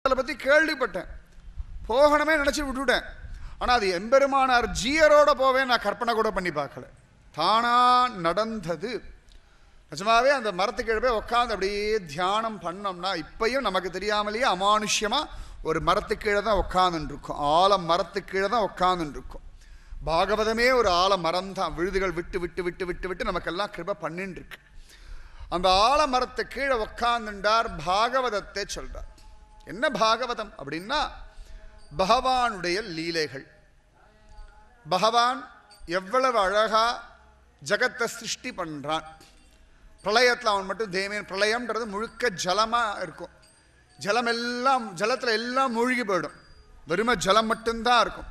அதை பற்றி கேள்விப்பட்டேன், போகணுமே நினச்சி விட்டுவிட்டேன். ஆனால் அது எம்பெருமானார் ஜீயரோட போவேன் நான் கற்பனை கூட பண்ணி பார்க்கல. தானா நடந்தது. நிஜமாவே அந்த மரத்துக்கு போய் உட்காந்து அப்படியே தியானம் பண்ணோம்னா இப்பயும் நமக்கு தெரியாமலேயே அமானுஷ்யமாக ஒரு மரத்துக்கு கீழே தான் உட்காந்துருக்கும். ஆல மரத்துக்கு கீழே தான் உட்காந்துருக்கும். பாகவதமே ஒரு ஆல மரம் தான். விழுதுகள் விட்டு விட்டு விட்டு விட்டு விட்டு நமக்கெல்லாம் கிருபை பண்ணின்னு இருக்கு. அந்த ஆலமரத்தை கீழே உட்கார்ந்துட்டார், பாகவதத்தை சொல்றார். என்ன பாகவதம் அப்படின்னா பகவானுடைய லீலைகள். பகவான் எவ்வளவு அழகா ஜகத்தை சிருஷ்டி பண்றான். பிரளயத்தில் அவன் மட்டும் தேமேன். பிரளயம்ன்றது முழுக்க ஜலமா இருக்கும். ஜலம் எல்லாம் ஜலத்தில் எல்லாம் மூழ்கி போயிடும். வெறுமை ஜலம் மட்டும்தான் இருக்கும்.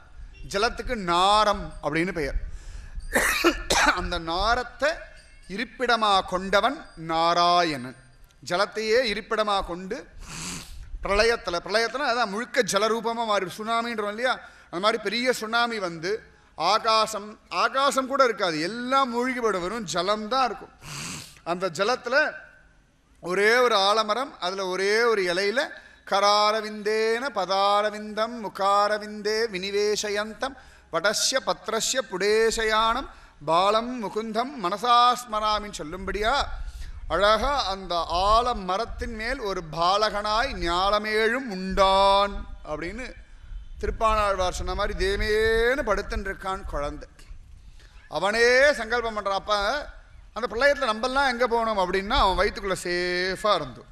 ஜலத்துக்கு நாரம் அப்படின்னு பெயர். அந்த நாரத்தை இருப்பிடமாக கொண்டவன் நாராயணன். ஜலத்தையே இருப்பிடமாக கொண்டு பிரளயத்தில் அதான் முழுக்க ஜலரூபமாக மாறி சுனாமின்றோம் இல்லையா, அந்த மாதிரி பெரிய சுனாமி வந்து ஆகாசம் கூட இருக்காது, எல்லாம் மூழ்கி போயிடும், வெறும் ஜலம்தான் இருக்கும். அந்த ஜலத்தில் ஒரே ஒரு ஆலமரம், அதில் ஒரே ஒரு இலையில் கராரவிந்தேன பதாரவிந்தம் முகாரவிந்தே வினிவேஷயந்தம் வடஸ்ய பத்ரஸ்ய புடேசயானம் பாலம் முகுந்தம் மனசாஸ்மராமின்னு சொல்லும்படியா அழகா அந்த ஆல மரத்தின் மேல் ஒரு பாலகனாய் ஞாலமேழும் உண்டான் அப்படின்னு திருப்பாணாழ்வார் சொன்ன மாதிரி தேமேன்னு படுத்துன்னு இருக்கான் குழந்தை. அவனே சங்கல்பம் பண்ணுறான். அப்போ அந்த பிரளயத்தில் நம்மெல்லாம் எங்கே போகணும் அப்படின்னா அவன் வயிற்றுக்குள்ளே சேஃபாக இருந்தோம்.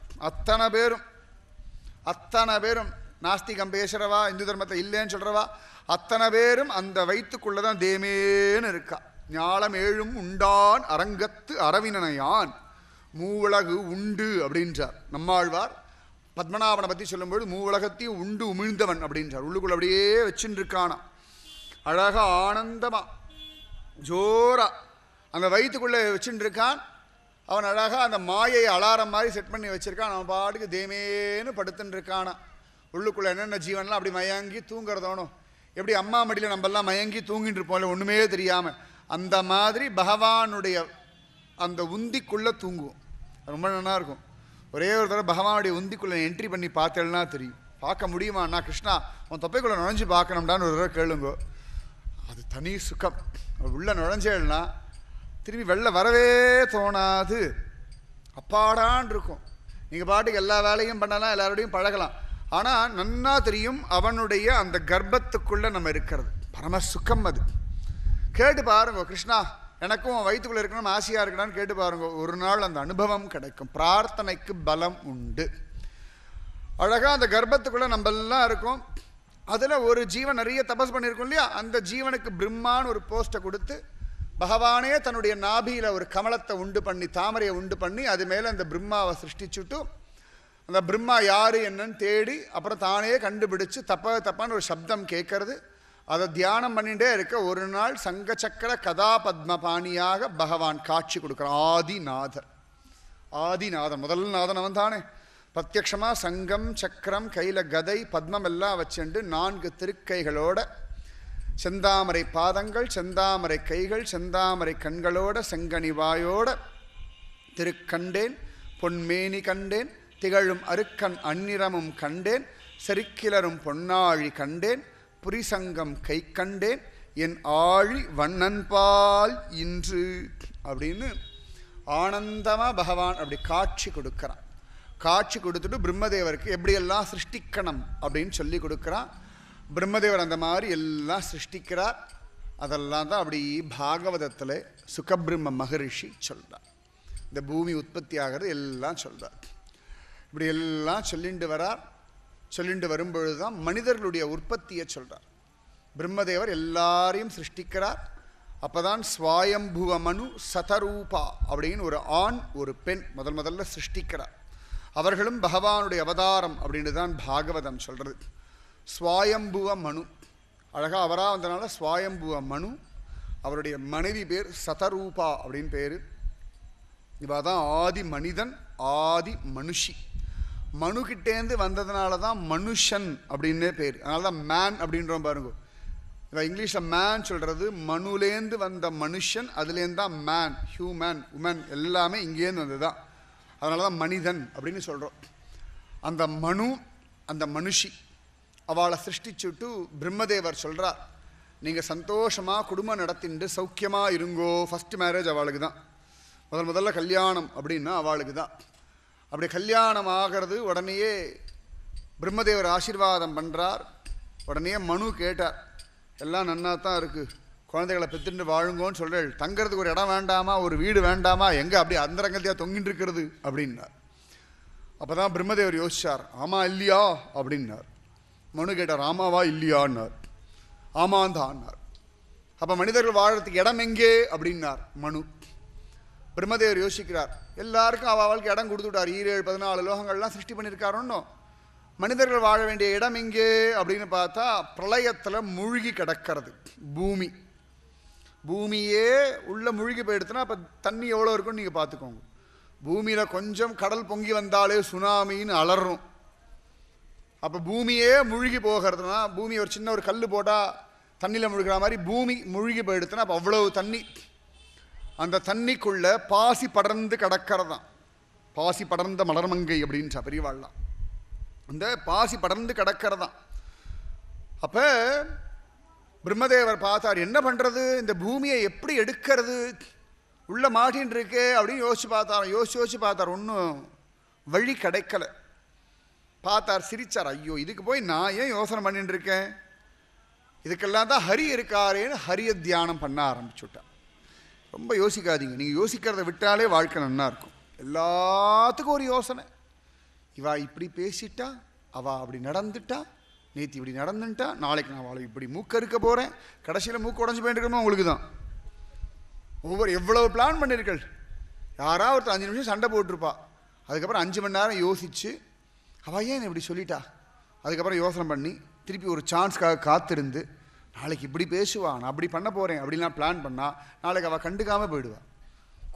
அத்தனை பேரும் நாஸ்திகம் பேசுகிறவா, இந்து தர்மத்தை இல்லைன்னு சொல்கிறவா அத்தனை பேரும் அந்த வயிற்றுக்குள்ளே தான் தேமேன்னு இருக்கா. ஞாலம் ஏழும் உண்டான் அரங்கத்து அரவினனையான் மூவுலகு உண்டு அப்படின்றார் நம்மாழ்வார். பத்மநாபனை பற்றி சொல்லும்போது மூவுலகத்தையும் உண்டு உமிழ்ந்தவன் அப்படின்றார். உள்ளுக்குள்ள அப்படியே வச்சுன்னு இருக்கானா அழகா ஆனந்தமா ஜோரா அந்த வயிற்றுக்குள்ளே வச்சுட்டு இருக்கான். அவன் அழகா அந்த மாயை அலாரம் மாதிரி செட் பண்ணி வச்சிருக்கான். அவன் பாட்டுக்கு தேமேன்னு படுத்துன்னு இருக்கானா. உள்ளுக்குள்ளே என்னென்ன ஜீவன்லாம் அப்படி மயங்கி தூங்குறதோனும், எப்படி அம்மா மடியில் நம்மெல்லாம் மயங்கி தூங்கிட்டு இருப்போம்ல ஒன்றுமே தெரியாமல், அந்த மாதிரி பகவானுடைய அந்த உந்திக்குள்ளே தூங்குவோம். ரொம்ப நல்லா இருக்கும். ஒரே ஒரு தடவை பகவானுடைய உந்திக்குள்ளே என்ட்ரி பண்ணி பார்த்தேன்னா தெரியும். பார்க்க முடியுமா அண்ணா கிருஷ்ணா உன் தொப்பைக்குள்ளே நுழைஞ்சு பார்க்கணும்டான்னு ஒரு தடவை கேளுங்கோ. அது தனி சுகம். உள்ளே நுழைஞ்சேன்னா திரும்பி வெளில வரவே தோணாது. அப்பாடான் இருக்கும். நீங்கள் பாட்டுக்கு எல்லா வேலையும் பண்ணலாம், எல்லாரோடையும் பழகலாம். ஆனால் நன்னா தெரியும் அவனுடைய அந்த கர்ப்பத்துக்குள்ளே நம்ம இருக்கிறது பரம சுகம். அது கேட்டு பாருங்க. கிருஷ்ணா எனக்கும் வயிற்றுக்குள்ளே இருக்கணும் ஆசையாக இருக்கணும்னு கேட்டு பாருங்க. ஒரு நாள் அந்த அனுபவம் கிடைக்கும். பிரார்த்தனைக்கு பலம் உண்டு. அழகாக அந்த கர்ப்பத்துக்குள்ளே நம்மெல்லாம் இருக்கும். அதில் ஒரு ஜீவன் நிறைய தபஸ் பண்ணியிருக்கோம் இல்லையா, அந்த ஜீவனுக்கு பிரம்மான்னு ஒரு போஸ்ட்டை கொடுத்து பகவானே தன்னுடைய நாபியில் ஒரு கமலத்தை உண்டு பண்ணி தாமரையை உண்டு பண்ணி அது மேலே அந்த பிரம்மாவை சிருஷ்டிச்சுட்டு அந்த பிரம்மா யார் என்னன்னு தேடி அப்புறம் தானே கண்டுபிடிச்சு தப்பான ஒரு சப்தம் கேட்கறது. அதை தியானம் பண்ணிகிட்டே இருக்க ஒரு நாள் சங்கச்சக்கர கதா பத்மபாணியாக பகவான் காட்சி கொடுக்குறான். ஆதிநாதன் முதல் நாதன் அவன் தானே. பிரத்யக்ஷமாக சங்கம் சக்கரம் கையில் கதை பத்மம் எல்லாம் வச்சுண்டு 4 திருக்கைகளோட செந்தாமரை பாதங்கள் செந்தாமரை கைகள் செந்தாமரை கண்களோட செங்கனி வாயோட திருக்கண்டேன் பொன்மேனி கண்டேன் திகழும் அருக்கன் அந்நிறமும் கண்டேன் செருக்கிலரும் பொன்னாழி கண்டேன் புரிசங்கம் கை கண்டேன் என் ஆழி வண்ணன்பால் இன்று அப்படின்னு ஆனந்தமாக பகவான் அப்படி காட்சி கொடுக்குறான். காட்சி கொடுத்துட்டு பிரம்மதேவருக்கு எப்படியெல்லாம் சிருஷ்டிக்கணும் அப்படின்னு சொல்லி கொடுக்குறான். பிரம்மதேவர் அந்த மாதிரி எல்லாம் சிருஷ்டிக்கிறார். அதெல்லாம் தான் அப்படி பாகவதத்தில் சுகபிரம்ம மகரிஷி சொல்கிறார். இந்த பூமி உற்பத்தி ஆகிறது எல்லாம் சொல்கிறார். இப்படி எல்லாம் சொல்லிட்டு வரும்பொழுது தான் மனிதர்களுடைய உற்பத்தியை சொல்கிறார். பிரம்மதேவர் எல்லாரையும் சிருஷ்டிக்கிறார். அப்போ தான் ஸ்வாயம்புவ மனு சதரூபா அப்படின்னு ஒரு ஆண் ஒரு பெண் முதல்ல சிருஷ்டிக்கிறார். அவர்களும் பகவானுடைய அவதாரம் அப்படின்னு தான் பாகவதம் சொல்கிறது. ஸ்வாயம்புவ மனு அழகாக அவராக வந்தனால ஸ்வாயம்புவ மனு. அவருடைய மனைவி பேர் சதரூபா அப்படின்னு பேர். இவ தான் ஆதி மனிதன் ஆதி மனுஷி. மனுக்கிட்டேந்து வந்ததுனால தான் மனுஷன் அப்படின்னே பேர். அதனால தான் மேன் அப்படின்றோம் பாருங்க. இப்போ இங்கிலீஷில் மேன் சொல்கிறது மனுலேருந்து வந்த மனுஷன், அதுலேருந்து தான் மேன் ஹியூமன் உமன் எல்லாமே இங்கேருந்து வந்தது தான். அதனால தான் மனிதன் அப்படின்னு சொல்கிறோம். அந்த மனு அந்த மனுஷி. அவளை சிருஷ்டிச்சுட்டு பிரம்மதேவர் சொல்கிறார், நீங்கள் சந்தோஷமாக குடும்பம் நடத்திட்டு சௌக்கியமாக இருங்கோ. ஃபஸ்ட் மேரேஜ் அவளுக்கு தான், முதல்ல கல்யாணம் அப்படின்னா அவளுக்கு தான். அப்படி கல்யாணம் ஆகிறது. உடனேயே பிரம்மதேவர் ஆசீர்வாதம் பண்ணுறார். உடனே மனு கேட்டார், எல்லாம் நன்னா தான் இருக்குது, குழந்தைகளை பெற்றுட்டு வாழுங்கோன்னு சொல்கிறேன், தங்கிறதுக்கு ஒரு இடம் வேண்டாமா, ஒரு வீடு வேண்டாமா, எங்கே அப்படி அந்தரங்கத்தையாக தொங்கிட்டு இருக்கிறது அப்படின்னார். அப்போ தான் பிரம்மதேவர் யோசிச்சார், ஆமாம் இல்லையா அப்படின்னார். மனு கேட்டார், ஆமாவா இல்லையான்னார். ஆமாந்தான்னார். அப்போ மனிதர்கள் வாழறதுக்கு இடம் எங்கே அப்படின்னார் மனு. பிரம்மதேவர் யோசிக்கிறார், எல்லாருக்கும் அவளுக்கு இடம் கொடுத்துட்டார். 7 14 லோகங்கள்லாம் சிருஷ்டி பண்ணியிருக்காரோன்னோ. மனிதர்கள் வாழ வேண்டிய இடம் எங்கே அப்படின்னு பார்த்தா பிரளயத்தில் மூழ்கி கிடக்கிறது பூமி. பூமியே உள்ள மூழ்கி போயிடுத்துனா அப்போ தண்ணி எவ்வளோ இருக்குன்னு நீங்கள் பார்த்துக்கோங்க. பூமியில் கொஞ்சம் கடல் பொங்கி வந்தாலே சுனாமின்னு அலறும். அப்போ பூமியே மூழ்கி போகிறதுனா, பூமி ஒரு சின்ன ஒரு கல் போட்டால் தண்ணியில் முழுகிற மாதிரி பூமி மூழ்கி போயிடுத்துனா அப்போ அவ்வளவு தண்ணி. அந்த தண்ணிக்குள்ளே பாசி படர்ந்து கிடக்கிறதான். பாசி படர்ந்த மலர்மங்கை அப்படின்ச்சா பெரியவாள்லாம். அந்த பாசி படர்ந்து கிடக்கிறதான். அப்போ பிரம்மதேவர் பார்த்தார், என்ன பண்ணுறது, இந்த பூமியை எப்படி எடுக்கிறது, உள்ள மாட்டின்னு இருக்கே அப்படின்னு யோசிச்சு பார்த்தார். ஒன்றும் வழி கிடைக்கலை. பார்த்தார், சிரிச்சார். ஐயோ, இதுக்கு போய் நான் ஏன் யோசனை பண்ணிட்டு இருக்கேன், இதுக்கெல்லாம் தான் ஹரி இருக்காரேன்னு ஹரிய தியானம் பண்ண ஆரம்பிச்சுட்டார். ரொம்ப யோசிக்காதீங்க, நீங்கள் யோசிக்கிறத விட்டாலே வாழ்க்கை நல்லா இருக்கும். எல்லாத்துக்கும் ஒரு யோசனை. இவா இப்படி பேசிட்டா, அவள் அப்படி நடந்துட்டா, நேற்று இப்படி நடந்துட்டா, நாளைக்கு நான் அவளை இப்படி மூக்க இருக்க போகிறேன், கடைசியில் மூக்கு உடஞ்சி போயிட்டுருக்கணுமா உங்களுக்கு தான். எவ்வளவு பிளான் பண்ணியிருக்கள். யாராவது ஒருத்தர் 5 நிமிஷம் சண்டை போட்டிருப்பா, அதுக்கப்புறம் 5 மணி நேரம் யோசித்து அவள் ஏன் இப்படி சொல்லிட்டா, அதுக்கப்புறம் யோசனை பண்ணி திருப்பி ஒரு சான்ஸ்க்காக காத்திருந்து நாளைக்கு இப்படி பேசுவா, நான் அப்படி பண்ண போகிறேன் அப்படின்லாம் பிளான் பண்ணால் நாளைக்கு அவள் கண்டுக்காமல் போயிடுவாள்.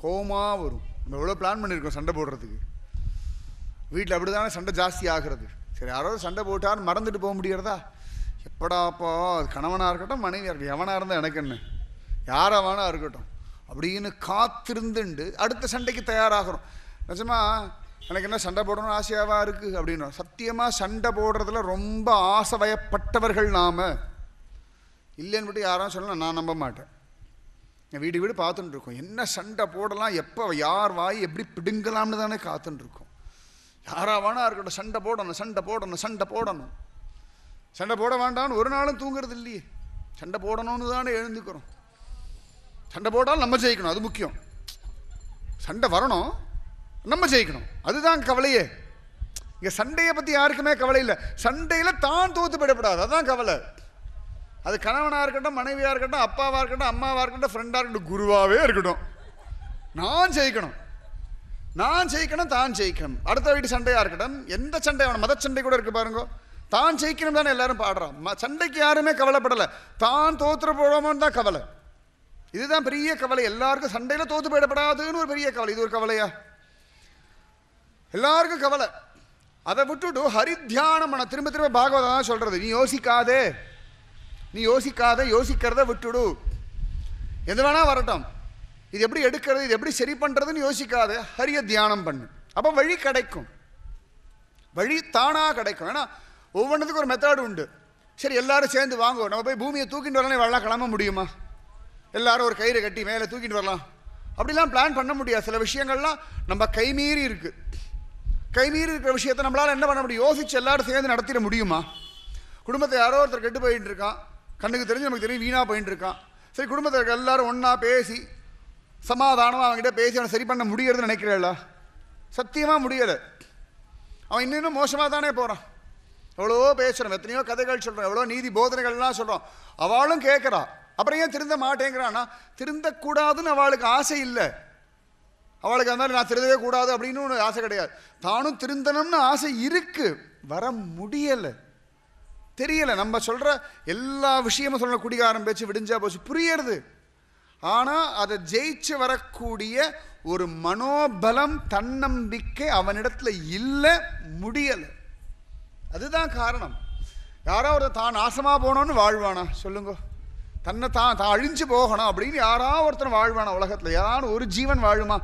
கோவமாக வரும். நம்ம எவ்வளோ பிளான் பண்ணியிருக்கோம் சண்டை போடுறதுக்கு. வீட்டில் அப்படி தானே சண்டை ஜாஸ்தி ஆகிறது. சரி, யாராவது சண்டை போட்டான்னு மறந்துட்டு போக முடியறதா? எப்படாப்போ கணவனாக இருக்கட்டும், மனைவியாக இருக்கட்டும், எவனாக இருந்தால் எனக்கு என்ன, யாராவானா இருக்கட்டும் அப்படின்னு காத்திருந்துண்டு அடுத்த சண்டைக்கு தயாராகிறோம். நிஜமா எனக்கு என்ன சண்டை போடணும்னு ஆசையாவாக இருக்குது அப்படின்னு. சத்தியமாக சண்டை போடுறதுல ரொம்ப ஆசைவயப்பட்டவர்கள் நாம். இல்லைன்னு விட்டு யாரும் சொல்லலாம், நான் நம்ப மாட்டேன். என் வீடு பார்த்துட்டு இருக்கோம், என்ன சண்டை போடலாம், எப்போ யார் வாய் எப்படி பிடுங்கலாம்னு தானே காத்துட்டு இருக்கோம். யாராவானா இருக்கட்டும், சண்டை போடணும் சண்டை போடணும் சண்டை போடணும். சண்டை போட வேண்டாம்னு ஒரு நாளும் தூங்குறது இல்லையே. சண்டை போடணும்னு தானே எழுந்துக்கிறோம். சண்டை போட்டாலும் நம்ம ஜெயிக்கணும், அது முக்கியம். சண்டை வரணும், நம்ம ஜெயிக்கணும், அதுதான் கவலையே. இங்கே சண்டையை பற்றி யாருக்குமே கவலை இல்லை. சண்டையில் தான் தோத்து போயிடப்படாது, அதுதான் கவலை. அது கணவனாக இருக்கட்டும், மனைவியாக இருக்கட்டும், அப்பாவாக இருக்கட்டும், அம்மாவாக இருக்கட்டும், ஃப்ரெண்டாக இருக்கட்டும், குருவாகவே இருக்கட்டும், நான் ஜெயிக்கணும், நான் ஜெயிக்கணும், தான் ஜெயிக்கணும். அடுத்த வீட்டு சண்டையாக இருக்கட்டும், எந்த சண்டை வேணும், மத சண்டை கூட இருக்கு பாருங்க, தான் ஜெயிக்கணும் தானே எல்லாரும் பாடுறான். சண்டைக்கு யாருமே கவலைப்படலை, தான் தோத்துற போடாமன்னு தான் கவலை. இதுதான் பெரிய கவலை. எல்லாருக்கும் சண்டையில் தோத்து போயிடப்படாதுன்னு ஒரு பெரிய கவலை. இது ஒரு கவலையா? எல்லாருக்கும் கவலை. அதை விட்டுட்டு ஹரித்தியானம் பண்ண. திரும்ப திரும்ப பாகவதம் தான் சொல்றது, நீ யோசிக்காதே, நீ யோசிக்காத, யோசிக்கிறத விட்டுடு. எது வேணா வரட்டும், இது எப்படி எடுக்கிறது, இது எப்படி சரி பண்றதுன்னு யோசிக்காத, ஹரிய தியானம் பண்ணு. அப்போ வழி கிடைக்கும், வழி தானா கிடைக்கும். ஏன்னா ஒவ்வொன்றுத்துக்கும் ஒரு மெத்தட் உண்டு. சரி, எல்லாரும் சேர்ந்து வாங்குவோம், நம்ம போய் பூமியை தூக்கிட்டு வரலாம், வரலாம் கிளம்ப முடியுமா? எல்லாரும் ஒரு கயிறு கட்டி மேலே தூக்கிட்டு வரலாம் அப்படிலாம் பிளான் பண்ண முடியாது. சில விஷயங்கள்லாம் நம்ம கைமீறி இருக்கு. கைமீறி இருக்கிற விஷயத்தை நம்மளால் என்ன பண்ண முடியும்? யோசிச்சு எல்லாரும் சேர்ந்து நடத்திட முடியுமா? குடும்பத்தை யாரோ ஒருத்தர் கெட்டு போயிட்டு இருக்கான், கண்ணுக்கு தெரிஞ்சு நமக்கு தெரியும் வீணாக போயிட்டு இருக்கான். சரி, குடும்பத்தில் எல்லாரும் ஒன்றா பேசி சமாதானமாக அவங்ககிட்ட பேசி அவனை சரி பண்ண முடியறதுன்னு நினைக்கிறேல்ல? சத்தியமாக முடியலை. அவன் இன்னும் மோசமாக தானே போகிறான். எவ்வளோ பேசுகிறோம், எத்தனையோ கதைகள் சொல்கிறோம், எவ்வளோ நீதி போதனைகள்லாம் சொல்கிறோம், அவளும் கேட்குறா. அப்புறம் ஏன் திருந்த மாட்டேங்கிறான்னா, திருந்தக்கூடாதுன்னு அவளுக்கு ஆசை இல்லை. அவளுக்கு அந்த மாதிரி நான் திருந்தவே கூடாது அப்படின்னு ஒன்று ஆசை கிடையாது. தானும் திருந்தணும்னு ஆசை இருக்கு, வர முடியலை, தெரியலை. நம்ம சொல்கிற எல்லா விஷயமும் சொல்ல குடிகாரம் பேச்சு விடிஞ்சா போச்சு புரியறது. ஆனால் அதை ஜெயிச்சு வரக்கூடிய ஒரு மனோபலம், தன்னம்பிக்கை அவனிடத்துல இல்லை, முடியலை. அதுதான் காரணம். யாராவது தான் நாசமாக போனோன்னு வாழ்வானா சொல்லுங்க? தன்னை தான் அழிஞ்சு போகணும் அப்படின்னு யாராவது ஒருத்தர் வாழ்வானா உலகத்தில்? யாராவது ஒரு ஜீவன் வாழுமா?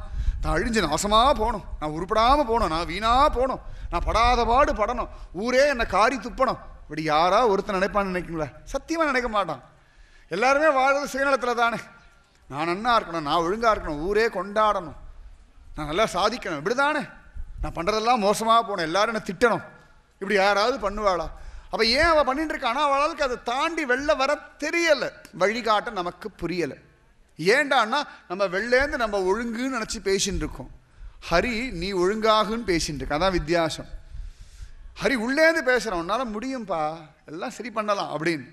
நான் அழிஞ்சு நாசமாக போகணும், நான் உருப்படாமல் போகணும், நான் வீணாக போகணும், நான் படாத பாடு படணும், ஊரே என்னை காரி துப்பணும். இப்படி யாரா ஒருத்தர் நினைப்பான்னு நினைக்குங்களா? சத்தியமாக நினைக்க மாட்டான். எல்லாருமே வாழ்றது சுயநலத்தில் தானே. நான் நன்னா இருக்கணும், நான் ஒழுங்காக இருக்கணும், ஊரே கொண்டாடணும், நான் நல்லா சாதிக்கணும், இப்படி தானே. நான் பண்ணுறதெல்லாம் மோசமாக போகணும், எல்லாரும் என்னை திட்டணும், இப்படி யாராவது பண்ணுவாளா? அப்போ ஏன் அவள் பண்ணிட்டு இருக்கானா? அவளுக்கு அதை தாண்டி வெளில வர தெரியலை, வழிகாட்ட நமக்கு புரியலை. ஏண்டான்னா நம்ம வெளிலேருந்து நம்ம ஒழுங்குன்னு நினச்சி பேசின்னு இருக்கோம். ஹரி நீ ஒழுங்காகுன்னு பேசின்னு இருக்க, அதான் வித்தியாசம். ஹரி உள்ளேருந்து பேசுகிறான், உன்னால் முடியும்பா, எல்லாம் சரி பண்ணலாம் அப்படின்னு.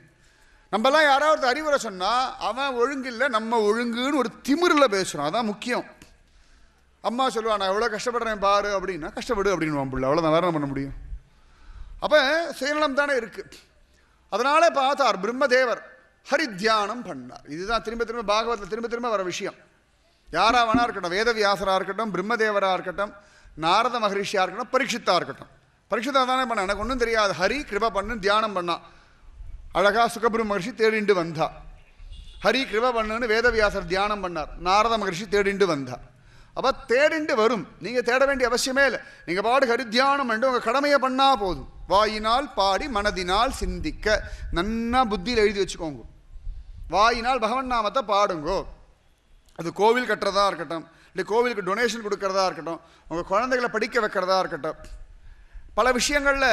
நம்மலாம் யாராவது அறிவுரை சொன்னால் அவன் ஒழுங்கு இல்லை, நம்ம ஒழுங்குன்னு ஒரு திமிரில் பேசுகிறோம், அதான் முக்கியம். அம்மா சொல்லுவா, நான் எவ்வளோ கஷ்டப்படுறேன் பாரு அப்படின்னா, கஷ்டப்படு அப்படின்னு வாம்பிள்ள, அவ்வளோதான், வேற என்ன பண்ண முடியும்? அப்போ சுயநலம் தானே இருக்குது. அதனால பார்த்தார் பிரம்மதேவர் ஹரி தியானம் பண்ணார். இதுதான் திரும்ப திரும்ப பாகவத்தில் திரும்ப திரும்ப வர விஷயம். யாரா வேணா இருக்கட்டும், வேதவியாசராக இருக்கட்டும், பிரம்மதேவராக இருக்கட்டும், நாரத மகரிஷியாக இருக்கட்டும், பரீட்சித்தாக இருக்கட்டும். பரீட்சித்தா தானே பண்ண, எனக்கு ஒன்றும் தெரியாது, ஹரி கிருபா பண்ணு தியானம் பண்ணா. அழகா சுகபிரம் மகர்ஷி தேடிண்டு வந்தா. ஹரி கிருபா பண்ணுன்னு வேதவியாசர் தியானம் பண்ணார், நாரத மகர்ஷி தேடிண்டு வந்தா. அப்போ தேடிண்டு வரும், நீங்கள் தேட வேண்டிய அவசியமே இல்லை. நீங்கள் பாடு ஹரி தியானம் பண்ணி உங்கள் கடமையை பண்ணால் போதும். வாயினால் பாடி மனதினால் சிந்திக்க, நன்னா புத்தியில் எழுதி வச்சுக்கோங்க. வாயினால் பகவன் நாமத்தை பாடுங்கோ. அது கோவில் கட்டுறதா இருக்கட்டும், இல்லை கோவிலுக்கு டொனேஷன் கொடுக்கறதா இருக்கட்டும், உங்கள் குழந்தைகளை படிக்க வைக்கிறதா இருக்கட்டும், பல விஷயங்களில்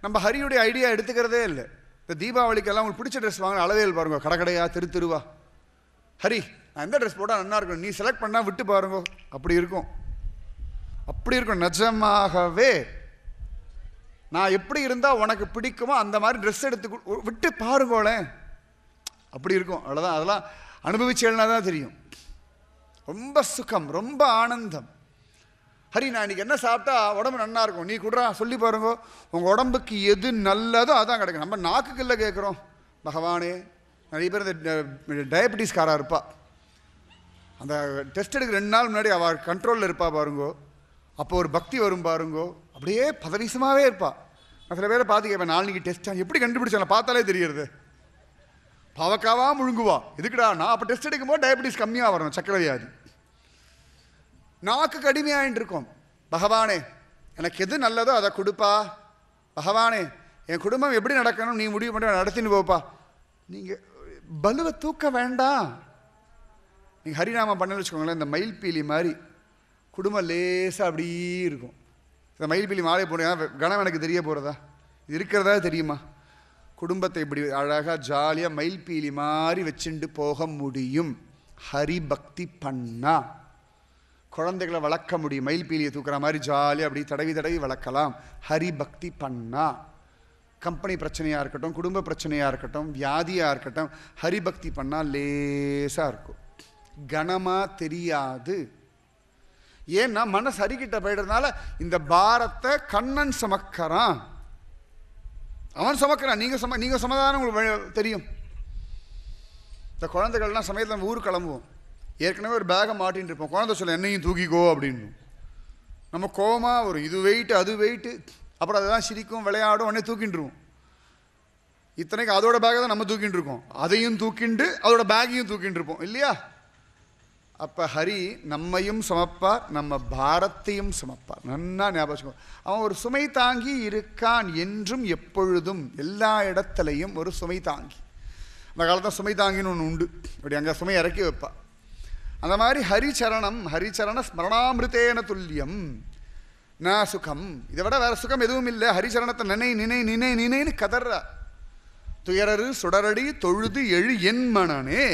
நம்ம ஹரியுடைய ஐடியா எடுத்துக்கிறதே இல்லை. இந்த தீபாவளிக்கெல்லாம் உங்களுக்கு பிடிச்ச ட்ரெஸ் வாங்க அளவேல் பாருங்க, கடைக்கடையா திருவா, ஹரி நான் எந்த ட்ரெஸ் போட்டால் நல்லா இருக்கும், நீ செலக்ட் பண்ணால் விட்டு பாருங்க, அப்படி இருக்கும். அப்படி இருக்கும் நிஜமாகவே. நான் எப்படி இருந்தால் உனக்கு பிடிக்குமோ அந்த மாதிரி ட்ரெஸ் எடுத்து விட்டு பாருங்களேன், அப்படி இருக்கும். அவ்வளோதான். அதெல்லாம் அனுபவிச்சேன்னா தான் தெரியும். ரொம்ப சுகம், ரொம்ப ஆனந்தம். ஹரி நான் இன்றைக்கி என்ன சாப்பிட்டா உடம்பு நல்லா இருக்கும், நீ கொடுறா சொல்லி பாருங்க, உங்கள் உடம்புக்கு எது நல்லதோ அதான் கிடைக்கும். நம்ம நாக்குக்குள்ள கேட்குறோம், பகவானே. நிறைய பேர் இந்த டயபெட்டிஸ்காராக இருப்பா, அந்த டெஸ்ட் எடுக்க 2 நாள் முன்னாடி அவள் கண்ட்ரோலில் இருப்பா பாருங்கோ, அப்போ ஒரு பக்தி வரும் பாருங்கோ, அப்படியே பதவிசமாகவே இருப்பா. நான் சில பேரை பார்த்து கேட்பேன், நாளைக்கு டெஸ்ட்டாக எப்படி கண்டுபிடிச்சா பார்த்தாலே தெரியுறது, பாவக்காவா முழுங்குவா, எதுக்குடா நான் அப்போ டெஸ்ட் எடுக்கும்போது டயபெட்டிஸ் கம்மியாக வரணும், சக்கரை வியாதி. நாக்கு கடுமையாயின்னு இருக்கும். பகவானே எனக்கு எது நல்லதோ அதை கொடுப்பா, பகவானே என் குடும்பம் எப்படி நடக்கணும் நீ முடிவு பண்ணி நடத்தின்னு போப்பா. நீங்கள் பலுவை தூக்க வேண்டாம். நீங்கள் ஹரிநாமம் பண்ணு வச்சுக்கோங்களேன், இந்த மயில்பீலி மாதிரி குடும்பம் லேசாக அப்படி இருக்கும். இந்த மயில்பீலி மாலை போடுங்க, கணம் எனக்கு தெரிய போகிறதா, இது இருக்கிறதா தெரியுமா? குடும்பத்தை இப்படி அழகாக ஜாலியாக மயில்பீலி மாதிரி வச்சுட்டு போக முடியும். ஹரி பக்தி பண்ணா குழந்தைகளை வளர்க்க முடியும். மயில்பீலியை தூக்குற மாதிரி ஜாலியாக அப்படி தடவி தடவி வளர்க்கலாம். ஹரி பக்தி பண்ணா கம்பெனி பிரச்சனையாக இருக்கட்டும், குடும்ப பிரச்சனையாக இருக்கட்டும், வியாதியாக இருக்கட்டும், ஹரி பக்தி பண்ணால் லேசாக இருக்கும், கனமாக தெரியாது. ஏன்னா மனசு ஹரிக்கிட்ட போயிடுறதுனால இந்த பாரத்தை கண்ணன் சுமக்கிறான், அவன் சுமக்கிறான். நீங்கள் சமாதானம் உங்களுக்கு தெரியும். இந்த குழந்தைகள்லாம் சமயத்தில் நம்ம ஊருக்கு கிளம்புவோம், ஏற்கனவே ஒரு பேகை மாட்டின்னு இருப்போம், குழந்தை சொல்ல என்னையும் தூக்கிக்கோ அப்படின்னு. நம்ம கோவமாக வரும், இது வெயிட்டு அது வெயிட்டு, அப்புறம் அதுதான் சிரிக்கும் விளையாடும், உடனே தூக்கிட்டுருவோம். இத்தனைக்கு அதோட பேக்கை தான் நம்ம தூக்கிட்டு இருக்கோம், அதையும் தூக்கிண்டு அதோட பேக்கையும் தூக்கிட்டு இருப்போம் இல்லையா? அப்போ ஹரி நம்மையும் சுமப்பார், நம்ம பாரத்தையும் சுமப்பார். நன்னா ஞாபகம். அவன் ஒரு சுமை தாங்கி இருக்கான் என்றும் எப்பொழுதும், எல்லா இடத்துலையும் ஒரு சுமை தாங்கி. அந்த காலத்தில் சுமை தாங்கின்னு ஒன்று உண்டு, இப்படி அங்கே சுமை இறக்கி வைப்பா. அந்த மாதிரி ஹரிச்சரணம், ஹரிச்சரண ஸ்மரணாமிருத்தேன துல்லியம் ந சுகம். இதை விட வேற சுகம் எதுவும் இல்லை. ஹரிச்சரணத்தை நினை நினை நினை நினைன்னு கதற. துயரரு சுடரடி தொழுது எழு என் மனனே.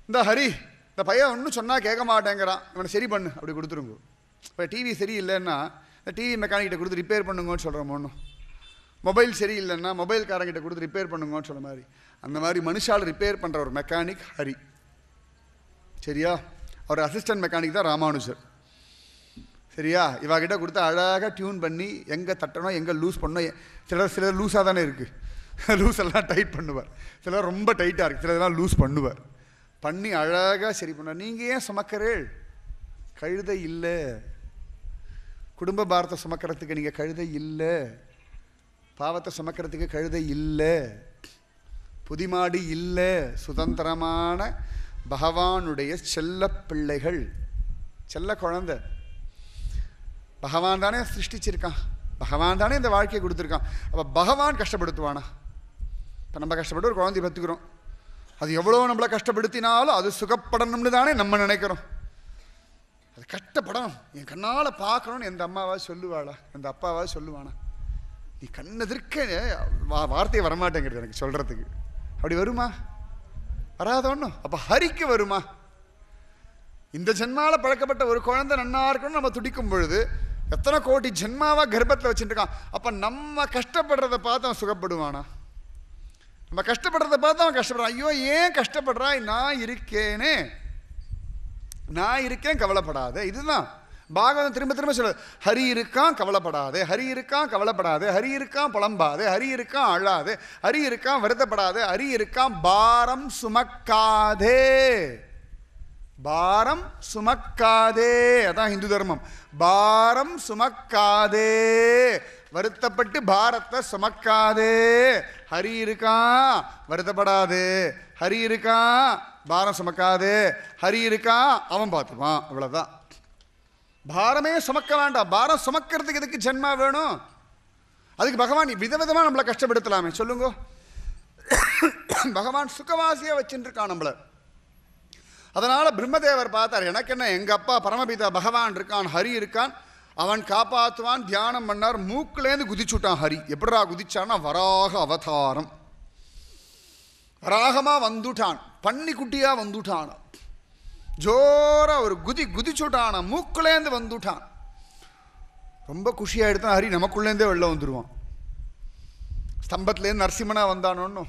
இந்த ஹரி இந்த பையன் ஒன்றும் சொன்னால் கேட்க மாட்டேங்கிறான், இவனை சரி பண்ணு அப்படி கொடுத்துருங்க. இப்போ டிவி சரியில்லைன்னா இந்த டிவி மெக்கானிக்கிட்ட கொடுத்து ரிப்பேர் பண்ணுங்கன்னு சொல்கிறோம். ஒன்றும் மொபைல் சரியில்லைன்னா மொபைல்காரங்கிட்ட கொடுத்து ரிப்பேர் பண்ணுங்கன்னு சொல்கிற மாதிரி, அந்த மாதிரி மனுஷால் ரிப்பேர் பண்ணுற ஒரு மெக்கானிக் ஹரி. சரியா? அவர் அசிஸ்டன்ட் மெக்கானிக் தான் ராமானுஜர். சரியா? இவாகிட்ட கொடுத்து அழகாக டியூன் பண்ணி எங்கே தட்டணும் எங்கே லூஸ் பண்ணணும். சிலர் லூஸாக தானே இருக்குது, லூஸ் எல்லாம் டைட் பண்ணுவார். சிலர் ரொம்ப டைட்டாக இருக்குது, சிலதெல்லாம் லூஸ் பண்ணுவார். பண்ணி அழகாக சரி பண்ணார். நீங்கள் ஏன் சுமக்கிறேள்? கழுதை இல்லை. குடும்ப பாரத்தை சுமக்கிறதுக்கு நீங்கள் கழுதை இல்லை, பாவத்தை சுமக்கிறதுக்கு கழுதை இல்லை, புதிமாடி இல்லை. சுதந்திரமான பகவானுடைய செல்ல பிள்ளைகள். செல்ல குழந்தை. பகவான் தானே சிருஷ்டிச்சிருக்கான், பகவான் தானே இந்த வாழ்க்கையை கொடுத்துருக்கான். அப்போ பகவான் கஷ்டப்படுத்துவானா? இப்போ நம்ம கஷ்டப்பட்டு ஒரு குழந்தைய பெற்றுக்கிறோம், அது எவ்வளோ நம்மளை கஷ்டப்படுத்தினாலும் அது சுகப்படணும்னு தானே நம்ம நினைக்கிறோம். அது கஷ்டப்படணும், என் கண்ணால் பார்க்கணும்னு எந்த அம்மாவாவது சொல்லுவாளா, எந்த அப்பாவாவது சொல்லுவானா? நீ கண்ணெதிர்க்க வார்த்தையை வரமாட்டேங்கிறது எனக்கு சொல்கிறதுக்கு. அப்படி வருமா? வராதோன்னு. அப்போ ஹரிக்கு வருமா? இந்த ஜென்மாவில் பழக்கப்பட்ட ஒரு குழந்தை நன்னா இருக்கணும்னு நம்ம துடிக்கும் பொழுது எத்தனை கோடி ஜென்மாவாக கர்ப்பத்தில் வச்சுட்டு இருக்கான். அப்போ நம்ம கஷ்டப்படுறதை பார்த்து அவன் சுகப்படுவானா? நம்ம கஷ்டப்படுறதை பார்த்து அவன் கஷ்டப்படுறான். ஐயோ ஏன் கஷ்டப்படுறாய், நான் இருக்கேனே, நான் இருக்கேன், கவலைப்படாதே. இதுதான் பாகவதம் திரும்ப திரும்ப சொல்லுது. ஹரி இருக்கான், கவலைப்படாதே. ஹரி இருக்கான், கவலைப்படாதே. ஹரி இருக்கான், புலம்பாதே. ஹரி இருக்கான், அழாதே. ஹரி இருக்கான், வருத்தப்படாதே. ஹரி இருக்கான், பாரம் சுமக்காதே. பாரம் சுமக்காதே, அதான் ஹிந்து தர்மம். பாரம் சுமக்காதே, வருத்தப்பட்டு பாரத்தை சுமக்காதே. ஹரி இருக்கான், வருத்தப்படாதே. ஹரி இருக்கான், பாரம் சுமக்காதே. ஹரி இருக்கான், அவன் பார்த்துப்பான். அவ்வளோதான். பாரமே சுமக்க வேண்டாம். பாரம் சுமக்கிறதுக்கு எதுக்கு ஜென்மா வேணும்? அதுக்கு பகவான் விதவிதமாக நம்மளை கஷ்டப்படுத்தலாமே சொல்லுங்க. பகவான் சுகவாசியாக வச்சுட்டு இருக்கான் நம்மளை. அதனால பிரம்மதேவர் பார்த்தார், எனக்கு என்ன, எங்க அப்பா பரமபிதா பகவான் இருக்கான், ஹரி இருக்கான், அவன் காப்பாற்றுவான். தியானம் பண்ணார், மூக்குலேருந்து குதிச்சுட்டான் ஹரி. எப்படா குதிச்சான்னா வராக அவதாரம். வராகமா வந்துட்டான், பன்னிக்குட்டியா வந்துட்டான். ஜோரா ஒரு குதிச்சுட்டான், மூக்குலேருந்து வந்துட்டான். ரொம்ப குஷியாயிடுத்தான் ஹரி, நமக்குள்ளேருந்தே வெளில வந்துடுவான். ஸ்தம்பத்துலேருந்து நரசிம்மனா வந்தானோன்னு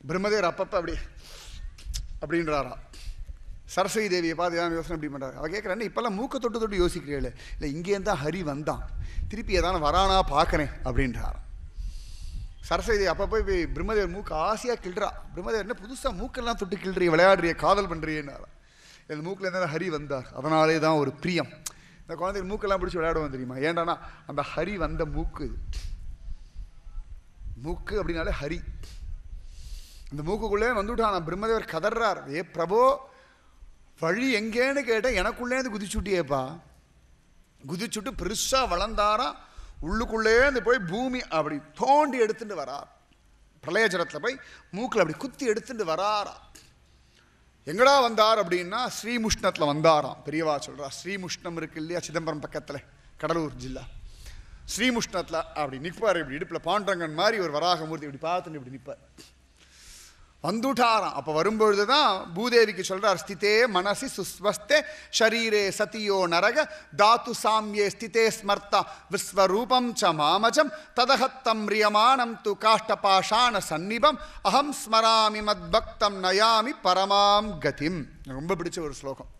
பிரம்மதேவர் அப்பப்போ அப்படின்றாரா. சரஸ்வதி தேவியை பார்த்து ஏதாவது யோசனை எப்படி பண்ணுறாரு. அவள் கேட்குறாரு, இப்போல்லாம் மூக்கை தொட்டு தொட்டு யோசிக்கிறீங்களே, இல்லை இங்கேருந்து தான் ஹரி வந்தான், திருப்பி ஏதான வரானா பார்க்குறேன் அப்படின்றாரா. சரஸ்வதி தேவி அப்போ போய் பிரம்மதேவர் மூக்கு ஆசையாக கிள்றா. பிரம்மதேவர் என்ன புதுசாக மூக்கெல்லாம் தொட்டு கிள்றீ, விளையாடுறிய, காதல் பண்ணுறியன்னாரா. இந்த மூக்கில் இருந்தால் ஹரி வந்தார், அதனாலே தான் ஒரு பிரியம். இந்த குழந்தைக்கு மூக்கெல்லாம் பிடிச்சி விளையாடுவோம் தெரியுமா? ஏண்டானா அந்த ஹரி வந்த மூக்கு. மூக்கு அப்படின்னாலே ஹரி. அந்த மூக்குக்குள்ளே வந்துவிட்டான். பிரம்மதேவர் கதர்றார், ஏ பிரபோ வழி எங்கேன்னு கேட்டால் எனக்குள்ளேருந்து குதிச்சுட்டியேப்பா. குதிச்சுட்டு பெருசாக வளர்ந்தாரா, உள்ளுக்குள்ளேருந்து போய் பூமி அப்படி தோண்டி எடுத்துட்டு வரார். பிரளய ஜலத்தில் போய் மூக்கில் அப்படி குத்தி எடுத்துட்டு வராரா. எங்கடா வந்தார் அப்படின்னா ஸ்ரீமுஷ்ணத்தில் வந்தாராம். பெரியவா சொல்கிறா, ஸ்ரீமுஷ்ணம் இருக்கு இல்லையா, சிதம்பரம் பக்கத்தில், கடலூர் ஜில்லா. ஸ்ரீமுஷ்ணத்தில் அப்படி நிற்பார், இப்படி இடுப்பில் பாண்டரங்கன் மாதிரி ஒரு வராகமூர்த்தி இப்படி பார்த்துட்டு இப்படி நிற்பார். வந்துட்டாராம். அப்போ வரும்பொழுது தான் பூதேவிக்கு சொல்கிறார், ஸ்திதே மனசி சுஸ்வஸ்தே ஷரீரே சதியோ நரக தாத்து சாமியே ஸ்திதே ஸ்மர்த்தா விஸ்வரூபம் ச மாமஜம் ததஹத்தம் ரியமானம் து காஷ்டபாஷான சந்நிபம் அஹம் ஸ்மராமி மத்பக்தம் நயாமி பரமாம் கதிம். ரொம்ப பிடிச்ச ஒரு ஸ்லோகம்.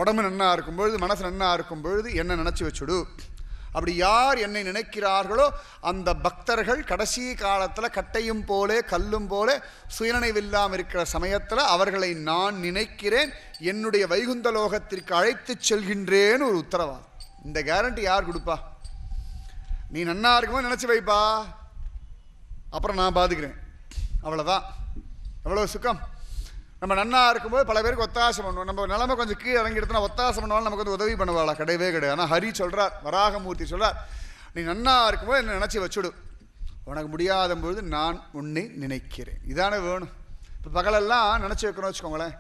உடம்பு நன்னா இருக்கும்பொழுது, மனசு நன்னா இருக்கும்பொழுது என்ன நினச்சி வச்சுடு. அப்படி யார் என்னை நினைக்கிறார்களோ அந்த பக்தர்கள் கடைசி காலத்தில் கட்டையும் போலே கல்லும் போலே சுயநினைவில்லாமல் இருக்கிற சமயத்தில் அவர்களை நான் நினைக்கிறேன், என்னுடைய வைகுந்த லோகத்திற்கு அழைத்து செல்கின்றேன்னு ஒரு உத்தரவாதம். இந்த கேரண்டி யார் கொடுப்பா? நீ நன்னா இருக்குமோ நினச்சி வைப்பா, அப்புறம் நான் பாதுக்கிறேன். அவ்வளோதான். எவ்வளோ சுகம். நம்ம நன்னா இருக்கும்போது பல பேருக்கு ஒத்தாசை பண்ணுவோம். நம்ம நிலைமை கொஞ்சம் கீழே இறங்கி எடுத்தோன்னா ஒத்தாசை பண்ணுவாலும் நமக்கு வந்து உதவி பண்ணுவாளா? கிடையவே கிடையாது. ஆனால் ஹரி சொல்கிறார், வராகமூர்த்தி சொல்கிறார், நீ நன்னா இருக்கும்போது என்னை நினச்சி வச்சுடு, உனக்கு முடியாத பொழுது நான் உன்னை நினைக்கிறேன். இதானே வேணும். இப்போ பகலெல்லாம் நினச்சி வைக்கணும்னு வச்சுக்கோங்களேன்,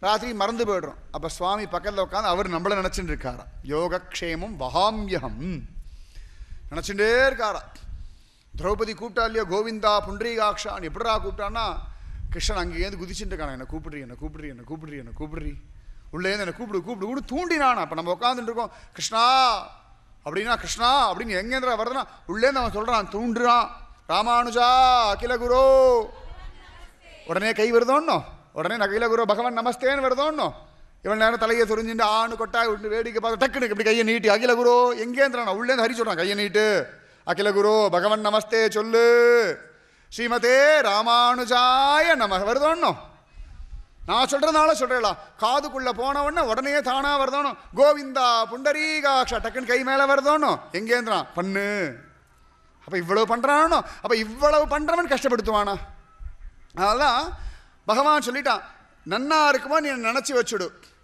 ராத்திரி மறந்து போய்டுறோம். அப்போ சுவாமி பக்கத்தில் உட்காந்து அவர் நம்மளை நினச்சிட்டு இருக்காரா. யோகக்ஷேமம் வகாமியகம் நினச்சிட்டே இருக்காரா. திரௌபதி கூப்பிட்டா இல்லையா, கோவிந்தா புண்டரீகாக்ஷான். எப்படிரா கூப்பிட்டான்னா, கிருஷ்ணன் அங்கேருந்து குதிச்சுட்டு இருக்கான், என்னை கூப்பிடுறீ, என்னை கூப்பிடுறீ, என்னை கூப்பிடுறீ, என்னை கூப்பிடுறீ, உள்ளேருந்து என்னை கூப்பிடு கூப்பிடு கூட தூண்டினானா. அப்போ நம்ம உட்காந்துட்டு இருக்கோம், கிருஷ்ணா அப்படின்னா கிருஷ்ணா அப்படின்னு எங்கேந்திரா வருதுன்னா உள்ளேருந்து அவன் சொல்கிறான், தூண்டுறான், ராமானுஜா அகில குரு. உடனே கை வருதோன்னோ, உடனே அகில குரு பகவான் நமஸ்தேன்னு வருதோன்னோ. இவன் நேரம் தலையை சொரிஞ்சுட்டு ஆணு கொட்டாய் விட்டு வேடிக்கை பார்த்து டக்குனு இப்படி கையை நீட்டி அகில குரு எங்கேந்திரானா உள்ளேருந்து ஹரி சொல்கிறான், கையை நீட்டு, அகில குரு பகவன் நமஸ்தே சொல்லு, ஸ்ரீமதே ராமானுஜாய நம வருதோன்னோ. நான் சொல்கிறதுனால சொல்கிறேன், காதுக்குள்ளே போனவொடனே உடனே தானா வருதோணும், கோவிந்தா புண்டரீகாக்ஷா டக்குன்னு கை மேலே வருதோணும். எங்கேந்திரான் பண்ணு. அப்போ இவ்வளவு பண்ணுறானோ, அப்போ இவ்வளவு பண்ணுறவன் கஷ்டப்படுத்துவானா? அதெல்லாம் பகவான் சொல்லிட்டான், நன்னா இருக்குமோ நீ நினச்சி வச்சுடு,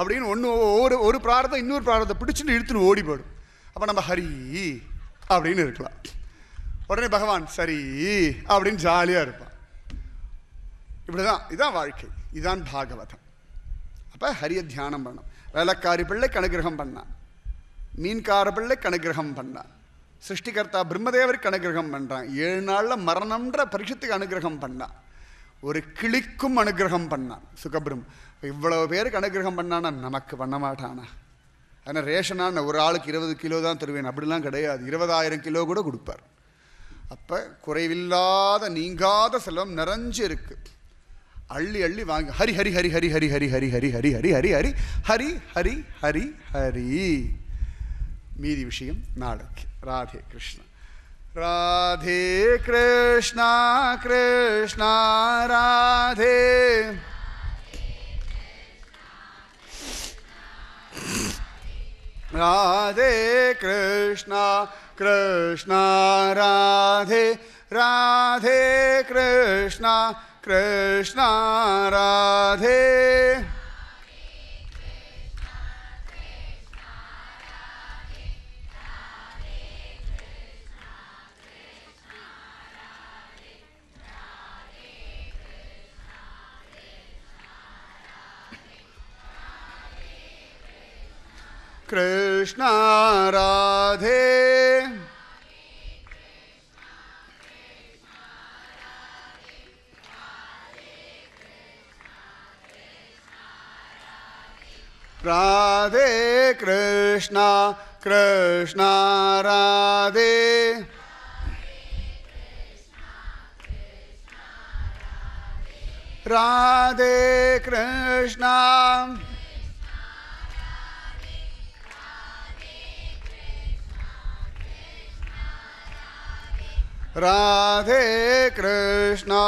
அப்படின்னு ஒன்று ஒரு பிராரதம் இன்னொரு பிராரதத்தை பிடிச்சிட்டு இழுத்துன்னு ஓடி போயிடும். அப்போ நம்ம ஹரி அப்படின்னு இருக்கலாம். உடனே பகவான் சரி அப்படின்னு ஜாலியாக இருப்பான். இப்படிதான் இதுதான் வாழ்க்கை, இதுதான் பாகவதம். அப்போ ஹரிய தியானம் பண்ணணும். வேலைக்காரி பிள்ளைக்கு அனுகிரகம் பண்ணான், மீன்கார பிள்ளைக்கு அனுகிரகம் பண்ணான், சிருஷ்டிகர்த்தா பிரம்மதேவருக்கு அனுகிரகம் பண்ணுறான், 7 நாளில் மரணம்ன்ற பரீட்சத்துக்கு அனுகிரகம் பண்ணான், ஒரு கிளிக்கும் அனுகிரகம் பண்ணான் சுகபிரம். இவ்வளவு பேருக்கு அனுகிரகம் பண்ணானா நமக்கு பண்ண மாட்டானா? ஆனால் ரேஷனான ஒரு ஆளுக்கு 20 கிலோ தான் தருவேன் அப்படிலாம் கிடையாது, 20,000 கிலோ கூட கொடுப்பார். அப்போ குறைவில்லாத நீங்காத செல்வம் நிறைஞ்சு இருக்கு. அள்ளி அள்ளி வாங்கி ஹரி ஹரி ஹரி ஹரி ஹரி ஹரி ஹரி ஹரி ஹரி ஹரி ஹரி ஹரி ஹரி ஹரி ஹரி ஹரி. மீதி விஷயம் நாளைக்கு. Radhe Krishna Radhe Krishna Krishna Radhe Radhe Krishna Krishna Radhe Radhe Krishna Krishna Radhe. Krishna Radhe Radhe Krishna Krishna Radhe Radhe Krishna Radhe Krishna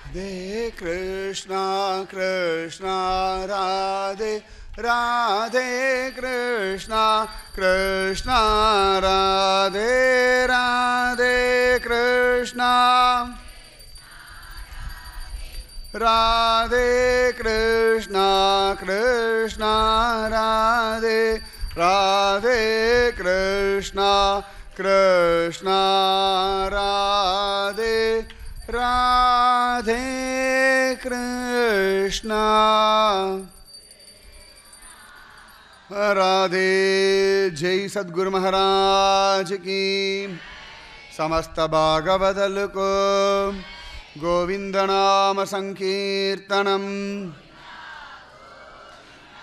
Radhe Krishna Krishna Radhe Radhe Krishna Krishna Radhe Radhe Krishna Radhe Krishna Krishna Radhe Radhe Krishna Krishna Radhe Radhe Krishna Radhe Jai Sadguru Maharaj Ki Samasta Bhagavatal Ko Govinda Nama Sankirtanam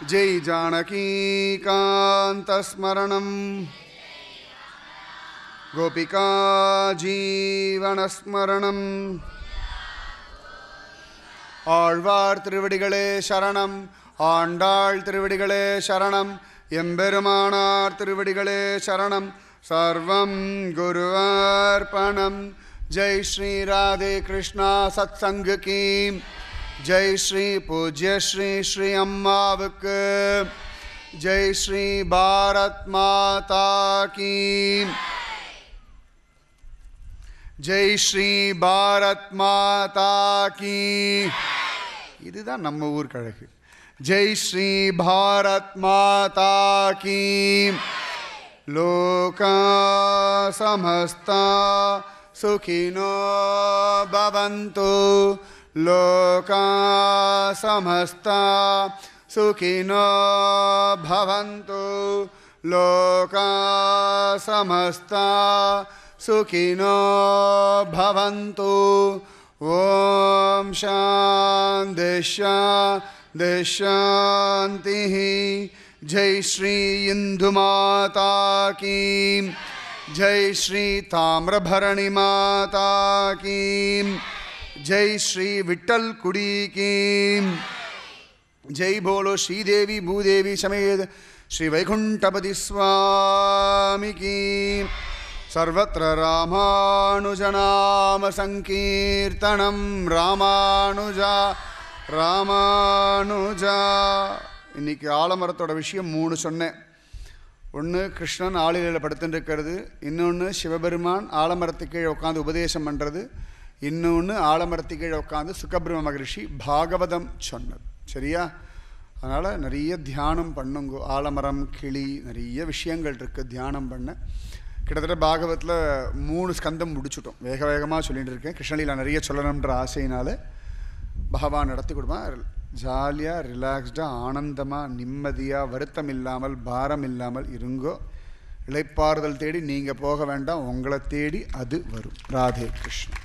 Jai Janaki Kanta Smaranam Gopika Jeevana Smaranam Alvar Trivadigalé Sharanam Andal Trivadigalé Sharanam Emberumanar Trivadigalé Sharanam Sarvam Guruvarpanam Jai Shri Radhe Krishna Satsang Ki Jai Shri Pujya Shri Shri Ammavak Jai Shri Bharat Mata Ki Jai Shri Bharat Mata Ki இதுதான் நம்ம ஊர் கழகு. ஜெய் ஸ்ரீ பாரத் மாதா கி லோகா சமஸ்தா சுகினோ பவந்து லோகா சமஸ்தா सुखिनो भवन्तु लोका समस्ता सुखिनो भवन्तु ॐ शान्ति शान्ति शान्तिः जय श्री इंदु माता की जय श्री ताम्रभरणी माता की जय श्री विट्ठल कुड़ी की जय बोलो श्रीदेवी भूदेवी समेत श्री वैकुंठपति स्वामी की सर्वत्र रामानुजनाम संकीर्तनम रामानुजा ராமானுஜா. இன்றைக்கி ஆலமரத்தோட விஷயம் 3 சொன்னேன். ஒன்று கிருஷ்ணன் ஆளிலையில் படுத்துட்டு இருக்கிறது, இன்னொன்று சிவபெருமான் ஆலமரத்துக்கு கீழே உட்காந்து உபதேசம் பண்ணுறது, இன்னொன்று ஆலமரத்துக்கு கீழே உட்காந்து சுகபிரம மகரிஷி பாகவதம் சொன்னது. சரியா? அதனால் நிறைய தியானம் பண்ணுங்க. ஆலமரம் கிளி நிறைய விஷயங்கள் இருக்குது தியானம் பண்ண. கிட்டத்தட்ட பாகவத்தில் 3 ஸ்கந்தம் முடிச்சுட்டோம். வேக வேகமாக சொல்லிகிட்டு இருக்கேன். கிருஷ்ணலீலா நிறைய சொல்லணுன்ற ஆசையினால் பகவான் நடத்தி கொடுப்பான். ஜாலியாக ரிலாக்ஸ்டாக ஆனந்தமாக நிம்மதியாக வருத்தம் இல்லாமல் பாரம் இல்லாமல் இருங்கோ. இளைப்பாறுதல் தேடி நீங்கள் போக வேண்டாம், உங்களை தேடி அது வரும். ராதே கிருஷ்ணன்.